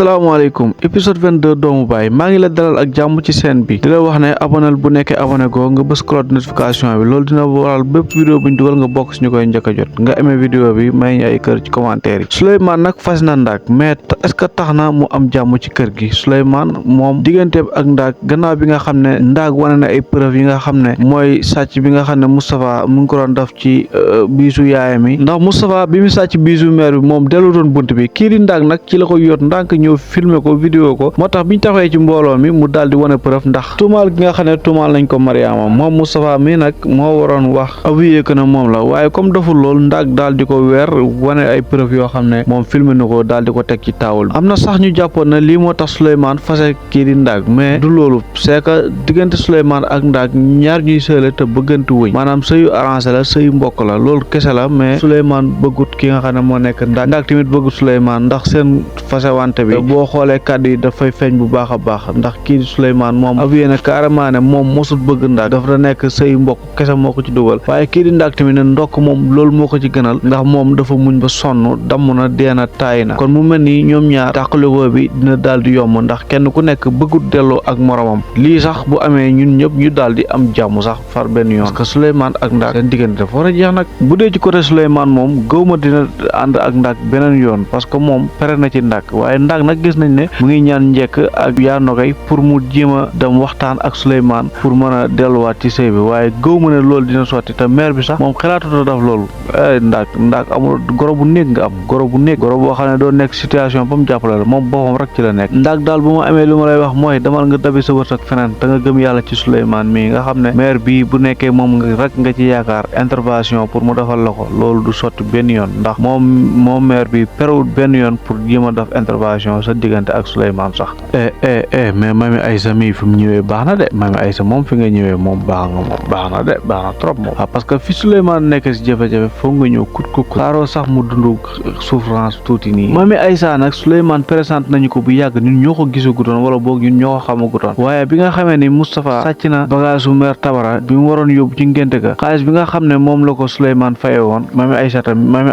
asalaamaaleykum épisode 22 doomu baay maa ngi la dalal ak jàmm ci chaîne bi di la wax ne abonal bu nekkee abonné ko nga bës cloche de notification bi loolu dina waral bépp vidéo bu ñu dugal nga bokk si ñu koy njëkk a jot nga aimé vidéo bi may ñu ay kër ci commentaire yi Souleymane nag fas na Ndaak mais est-ce que tax na mu am jàmm ci kër gi Souleymane moom digganteem ak Ndaak gannaaw bi nga xam ne Ndaak wane na ay preuve yi nga xam ne mooy sàcc bi nga xam ne Moustapha mu ngi ko doon def ci biisu yaayam yi ndax Moustapha bi mu sàcc biisu mère bi moom dellu doon bunt bi kii di Ndaak nag ci la ko yóot ndànk ñëw filmer ko vidéo ko moo tax biñ taxawee ci mbooloo mi mu daal di wane preuve ndax tuumaal gi nga xam ne tuumaal nañ ko Mariama moom Moustapha mi nag moo waroon wax avoué que ne moom la waaye comme deful loolu Ndaak daal di ko weer wane ay preuve yoo xam ne moom filmer na ko daal di ko teg ci taawul am na sax ñu jàppoon ne lii moo tax Souleymane fase kii di Ndaak mais du loolu c'est que diggante Souleymane ak Ndaak ñaar ñuy sëyle te bëggante wuñ maanaam sëyu arrangé la sëyu mbokk la loolu kese la mais Souleymane bëggut ki nga xam ne moo nekk Ndaak tamit bëggut Souleymane ndax seen fasewante bi boo xoolee kàddu yi dafay feeñ bu baax a baax ndax kii di Souleymane moom avoué na carrément ne moom mosut bëgg Ndaak dafa da nekk sëyu mbokk kese moo ko ci dugal waaye kii di Ndaak tamit ne ndokk moom loolu moo ko ci gënal ndax moom dafa muñ ba sonn damm na deena taay na kon mu mel ni ñoom ñaar tàqalikoo bi dina daal di yomb ndax kenn ku nekk bëggut delloo ak moromam lii sax bu amee ñun ñëpp ñu daal di am jàmm sax far benn yoon parce que Souleymane ak Ndaak seen diggante dafa war a jeex nag bu dee ci côté Souleymane moom gëwma dina ànd ak Ndaak beneen yoon parce que moom pere na ci Ndaak waaye Ndaak nag gis nañ ne mu ngi ñaan njekk ak yaa nogay pour mu jéem a dem waxtaan ak Souleymane pour mën a delluwaat ci sëy bi waaye gëwma ne loolu dina sotti te maire bi sax moom xalaatuta def loolu Ndaak amul goro bu nekk nga am goro boo xam ne doo nekk situation ba mu jàppale la moom boppam rek ci la nekk Ndaak daal bu ma amee lu ma lay wax mooy demal nga dabi sa wërsëg feneen te nga gëm yàlla ci Souleymane mii nga xam ne maire bii bu nekkee moom rek nga ci yaakaar intervention pour mu defal la ko loolu du sotti benn yoon ndax moom maire bi perewut benn yoon pour jéem a def intervention sa diggante ak Souleymane sax mais Mami Aïssa mii fi mu ñëwee baax na de Mami Aïssa moom fi nga ñëwee moom baax na de baax na trop moom parce que fi Souleymane nekk si jafe-jafe foog nga ñëw kut xaaroo sax mu dund souffrance tuuti nii Mami Aïssa nag Souleymane présente nañu ko bu yàgg ñun ñoo ko gisagutoon wala boog ñun ñoo ko xamagutoon waaye bi nga xamee ni Moustapha sàcc na bagage su mère Tabara bi mu waroon yóbbu ci ngénte ga xaalis bi nga xam ne moom la ko Souleymane faye woon Mami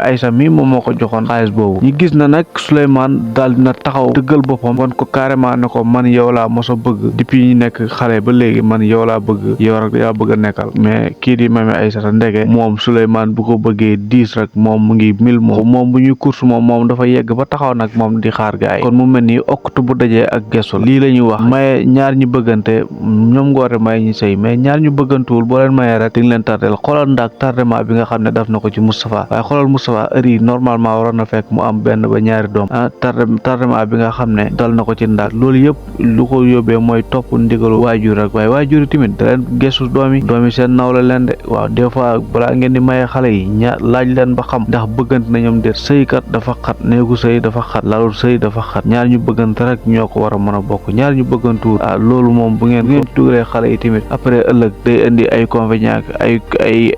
Aïssa mi moom moo ko joxoon xaalis boobu ñu gis na nag Souleymane daal dina taxaw dëggal boppam wan ko carrément ne ko man yow laa mos a bëgg depuis ñu nekk xale ba léegi man yow laa bëgg yow rek yaa bëgg a nekkal mais kii di Mami Aïssa ndege moom Souleymane bu ko bëggee 10 rek moom mu ngi 1000 moom bu ñuy course moom dafa yegg ba taxaw nag moom di xaar gaay kon mu mel ni oktu bu dajee ak gestu lii la ñuy wax maye ñaar ñu bëggante ñoom ngoore may ñu sëy mais ñaar ñu bëggantuwul boo leen mayee rek di nga leen tardel xoolal Ndaak tardement bi nga xam ne daf na ko ci Moustapha waaye xoolal Moustapha heure yi normalement waroon na fekk mu am benn ba ñaari doom tardement bi nga xam ne dal na ko ci Ndaak loolu yëpp lu ko yóbbee mooy topp ndigalu waajur rek waaye waajur yi tamit da leen gestu doom yi seen nawla leen de waaw des fois balaa ngeen di maye xale yi laaj leen ba xam ndax bëggante na ñoom déet sëykat dafa xat néegu sëy dafa xat lalul sëy dafa xat ñaar ñu bëggante rek ñoo ko war a mën a bokk ñaar ñu bëggantuwul loolu moom bu ngeen dugalee xale yi tamit après ëllëg day indi ay convénients ay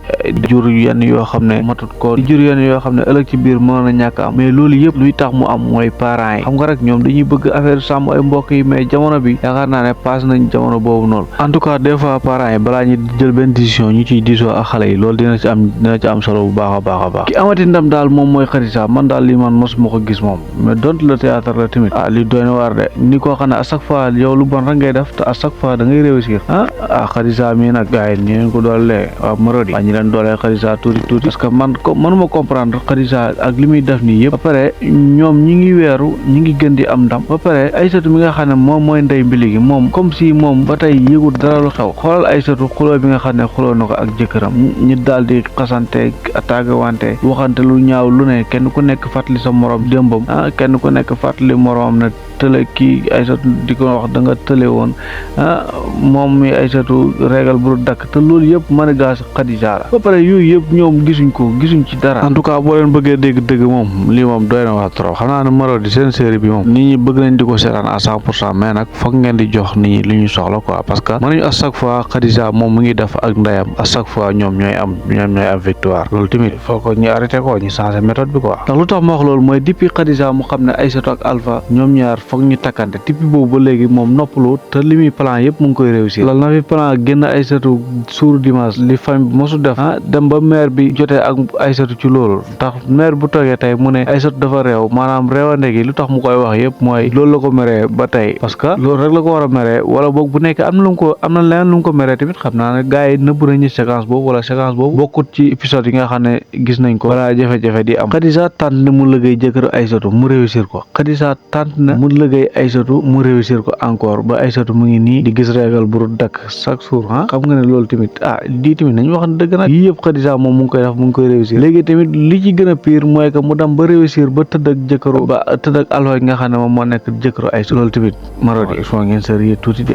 jur yenn yoo xam ne matut ko di jur yenn yoo xam ne ëllëg ci biir mën na ñàkk am mais loolu yëpp luy tax mu am mooy parents yi xam nga rek ñoom dañuy bëgg affaire sàmm ay mbokk yi mais jamono bi yaakaar naa ne passe nañ jamono boobu noonu en tout cas des fois parents yi balaa ñu jël benn décision ñu ciy diisoo ak xale yi loolu dina ci am solo bu baax a baax ki amati ndam daal moom mooy Khadija man daal li man mosuma ko gis moom mais donte le théâtre la tamit li doy na waar de ni koo xam ne à chaque fois yow lu bon rek ngay def te à chaque fois da ngay réussir Khadija mii nag gars yi ñu leen ko doolee waaw Marodi ñu leen doolee Khadija tuuti parce que mënuma comprendre Khadija ak li muy def nii yëpp ba pare ñoom ñi ngi weeru ñi ngi gën di am ndam ba pare Aïssatou mi nga xam ne moom mooy ndey mbili gi moom comme si moom ba tey yëgul dara lu xew xoolal Aïssatou xuloo bi nga xam ne xuloo na ko ak jëkkëram ñu daal di xasante attaque wante waxante lu ñaaw lu ne kenn ku nekk fàttali sa morom démbam kenn ku nekk fàttali moromam ne tële kii Aïssatou di ko wax da nga tële woon moom mi Aïssatou régal bu dakk te loolu yëpp mën a gaas Khadija la ba pare yooyu yëpp ñoom gisuñ ci dara en tout cas boo leen bëggee dégg dëgg moom lii moom doy na wax trop xam naa ne Marodi seen série bi moom nit ñi bëgg nañ di ko seetaan à 100% mais nag foog ngeen di jox nit ñi li ñu soxla quoi parce que mënuñu à chaque fois Khadija moom mu ngi def ak ndeyam à chaque fois ñoom ñooy am victoire loolu tamit faut que ñu arrêté ko ñu changé méthode bi quoi ndax lu tax ma wax loolu mooy depuis Khadija mu xam ne Aïssatou ak Alpha ñoom ñaar foog ñu takkante depuis boobu ba léegi moom noppalu te li muy plan yëpp mu ngi koy réussir loolu na fi plan génn Aïssatou suur dimanche li famille bi mosu def dem ba maire bi jotee ak Aïssatou ci loolu ndax maire bu toogee tey mu ne Aïssatou dafa réew maanaam réewande gi lu tax mu koy wax yëpp mooy loolu la ko meree ba tey parce que loolu rek la ko war a meree wala boog bu nekkee am na leneen lu mu ko meree tamit xam naa ne gars yi nëbb nañu séquence boobu wala séquence boobu bokkut ci épisode yi nga xam ne gis nañ ko wala jafe-jafe di am Khadija tànn ne mu liggéey jëkkër Aïssatou mu réussir ko Khadija tànn na mu liggéey Aïssatou mu réussir ko encore ba Aïssatou mu ngi nii di gis régal bu dakk chaque jour xam nga ne loolu tamit lii tamit nañu wax dëgg nag yii yëpp Khadija moom mu ngi koy def mu ngi koy réussir léegi tamit li ci gën a pire mooy que mu dem ba réussir ba tëdd ak jëkkëru ba tëdd ak Alpha nga xam ne moom moo nekk jëkkëru Aïssatou loolu tamit Marodi foo ngeen sérieux tuuti de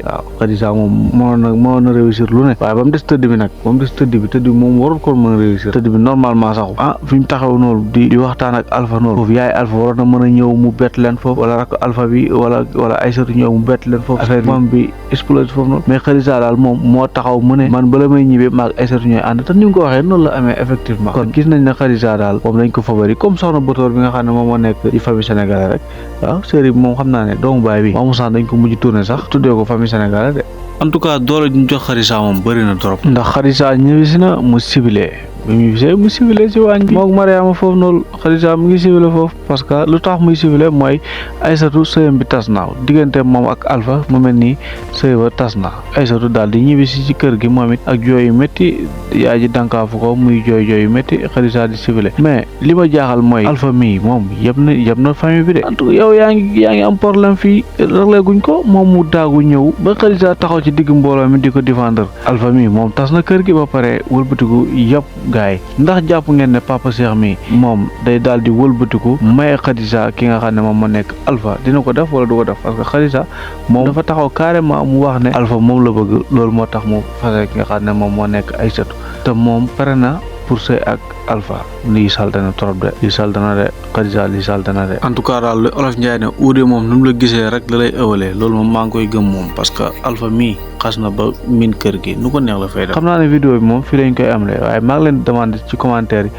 waaw Khadija moom moo na réussir lu ne waaye ba mu des tëdd bi nag tëdd bi moom warul ko mën a réussir tëdd bi normalement sax fi mu taxaw noonu di waxtaan ak Alpha noonu foofu yaay Alpha waroon na mën a ñëw mu bett leen foofu wala rak Alpha bi wala Aïssatou ñëw mu bett leen foofu affaire moom bi explose foofu noonu mais Khadija daal moom moo taxaw mu ne man bala may ñibbee maag Aïssatou ñooy ànd te ni mu ko waxee noonu la amee effectivement kon gis nañ ne Khadija daal moom dañ ko favori comme soxna Batoor bi nga xam ne moom moo nekk ci famille sénégalaise rek waaw série bi moom xam naa ne doomu baay bi moomu sax dañ ko mujj tourné sax tuddee ko famille sénégalaise de en tout cas doole ñu jox Khadija moom bëri na trop ndax Khadija ñëwisi na mu ciblé bi mu gisee mu ciblé ci waañ bi moog Mariama foofu noonu Khadija mu ngi ciblé foofu parce que lu tax muy ciblé mooy Aïssatou sëyam bi tas na diggante moom ak Alpha mu mel nii sëy ba tas na Aïssatou daal di ñibbisi ci kër gi moom it ak jooy yu métti yaay ji dankaafu ko muy jooy yu métti Khadija di ciblé mais li ma jaaxal mooy Alpha mii moom yëpp na famille bi de en tout cas yow yaa ngi am problème fii réglé guñ ko moom mu daagu ñëw ba Khadija taxaw ci digg mbooloo mi di ko défendre Alpha mii moom tas na kër gi ba pare wëlbatiku yëpp gaay ndax jàpp ngeen ne Papa Cheikh mi moom day daal di wëlbatiku may Khadija ki nga xam ne moom moo nekk Alpha dina ko def wala du ko def parce que Khadija moom dafa taxaw carrément mu wax ne Alpha moom la bëgg loolu moo tax mu fase ki nga xam ne moom moo nekk Aïssatou te moom pare na pour sëy ak Alpha lii saltana trop de lii saltana de Khadija lii saltana de en tout cas daal lu Olof Njaay ne uude moom nu mu la gisee rek la lay ëwalee loolu moom maa ngi koy gëm moom parce que Alpha mii xas na ba min kër gi nu ko neex la fay def xam naa ne vidéo bi moom fii lañ koy amle waaye maa ngi leen demandé ci commentaire yi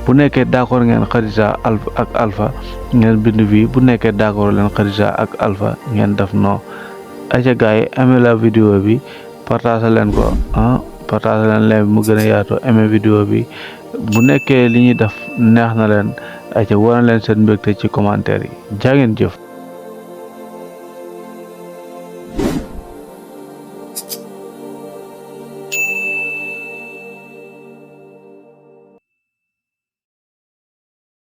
bu nekkee d'accord ngeen Khadija ak Alpha ngeen bind fii bu nekkee d'accord leen Khadija ak Alpha ngeen def non aca gars yi amee la vidéo bi partage leen ko partage leen mu gën a yaatu aimé vidéo bi bu nekkee li ñuy def neex na leen ay ca wane leen seen mbégte ci commentaire yi jaa ngeen jëf